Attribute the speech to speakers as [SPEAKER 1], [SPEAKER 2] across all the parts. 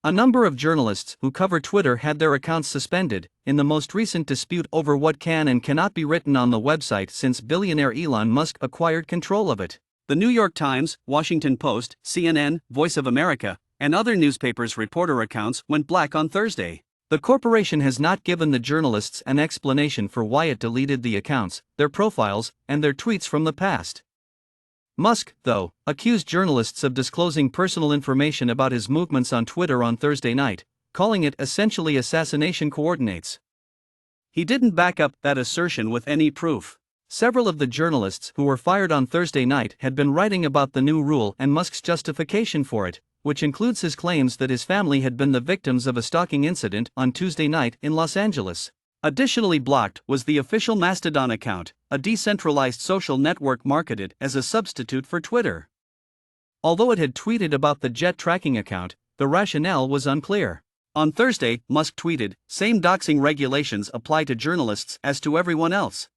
[SPEAKER 1] A number of journalists who cover Twitter had their accounts suspended in the most recent dispute over what can and cannot be written on the website since billionaire Elon Musk acquired control of it. The New York Times, Washington Post, CNN, Voice of America, and other newspapers' reporter accounts went black on Thursday. The corporation has not given the journalists an explanation for why it deleted the accounts, their profiles, and their tweets from the past. Musk, though, accused journalists of disclosing personal information about his movements on Twitter on Thursday night, calling it essentially assassination coordinates. He didn't back up that assertion with any proof. Several of the journalists who were fired on Thursday night had been writing about the new rule and Musk's justification for it, which includes his claims that his family had been the victims of a stalking incident on Tuesday night in Los Angeles. Additionally blocked was the official Mastodon account, a decentralized social network marketed as a substitute for Twitter. Although it had tweeted about the jet tracking account, the rationale was unclear. On Thursday, Musk tweeted, "Same doxing regulations apply to journalists as to everyone else.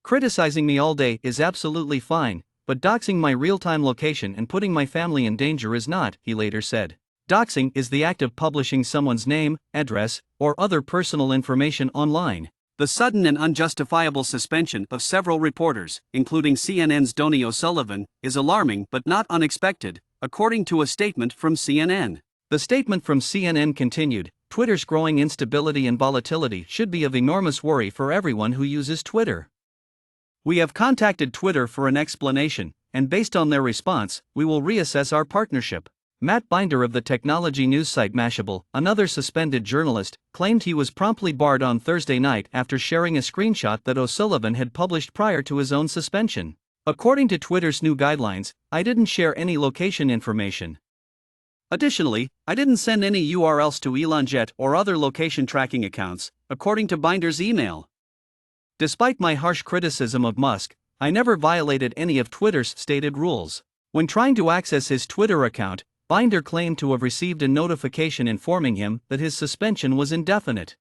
[SPEAKER 1] Criticizing me all day is absolutely fine, but doxing my real-time location and putting my family in danger is not," he later said. Doxing is the act of publishing someone's name, address, or other personal information online. The sudden and unjustifiable suspension of several reporters, including CNN's Donny O'Sullivan, is alarming but not unexpected, according to a statement from CNN. The statement from CNN continued, "Twitter's growing instability and volatility should be of enormous worry for everyone who uses Twitter. We have contacted Twitter for an explanation, and based on their response, we will reassess our partnership." Matt Binder of the technology news site Mashable, another suspended journalist, claimed he was promptly barred on Thursday night after sharing a screenshot that O'Sullivan had published prior to his own suspension. According to Twitter's new guidelines, "I didn't share any location information. Additionally, I didn't send any URLs to ElonJet or other location tracking accounts," according to Binder's email. Despite my harsh criticism of Musk, I never violated any of Twitter's stated rules. When trying to access his Twitter account, Binder claimed to have received a notification informing him that his suspension was indefinite.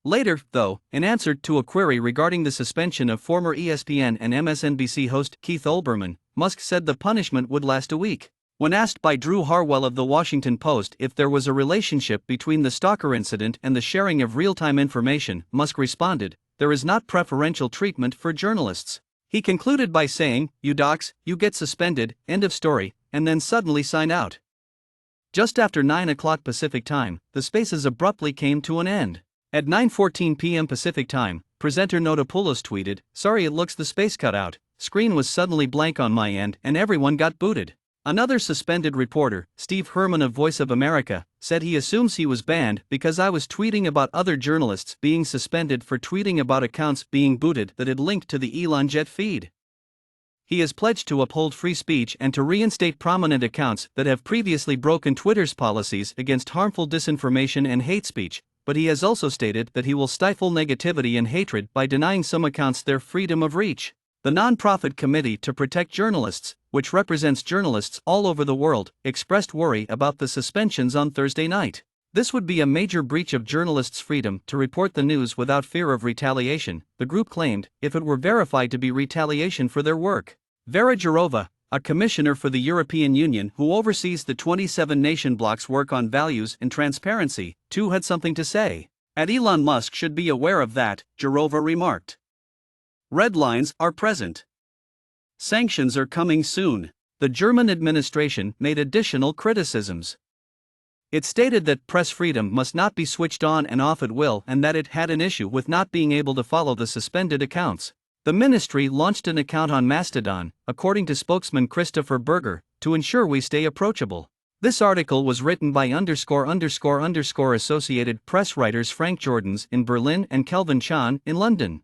[SPEAKER 1] Later, though, in answer to a query regarding the suspension of former ESPN and MSNBC host Keith Olbermann, Musk said the punishment would last a week. When asked by Drew Harwell of the Washington Post if there was a relationship between the stalker incident and the sharing of real-time information, Musk responded, "There is not preferential treatment for journalists." He concluded by saying, "You dox, you get suspended, end of story," and then suddenly signed out. Just after 9 o'clock Pacific Time, the spaces abruptly came to an end. At 9:14 p.m. Pacific Time, presenter Notopoulos tweeted, "Sorry, it looks the space cut out. Screen was suddenly blank on my end and everyone got booted." Another suspended reporter, Steve Herman of Voice of America, said he assumes he was banned because I was tweeting about other journalists being suspended for tweeting about accounts being booted that had linked to the ElonJet feed. He has pledged to uphold free speech and to reinstate prominent accounts that have previously broken Twitter's policies against harmful disinformation and hate speech, but he has also stated that he will stifle negativity and hatred by denying some accounts their freedom of reach. The nonprofit Committee to Protect Journalists, which represents journalists all over the world, expressed worry about the suspensions on Thursday night. This would be a major breach of journalists' freedom to report the news without fear of retaliation, the group claimed, if it were verified to be retaliation for their work. Vera Jourova, a commissioner for the European Union who oversees the 27 nation blocs' work on values and transparency, too had something to say. Elon Musk should be aware of that, Jourova remarked. Red lines are present. Sanctions are coming soon. The German administration made additional criticisms. It stated that press freedom must not be switched on and off at will and that it had an issue with not being able to follow the suspended accounts. The ministry launched an account on Mastodon, according to spokesman Christopher Berger, to ensure we stay approachable. This article was written by ____ Associated Press writers Frank Jordans in Berlin and Kelvin Chan in London.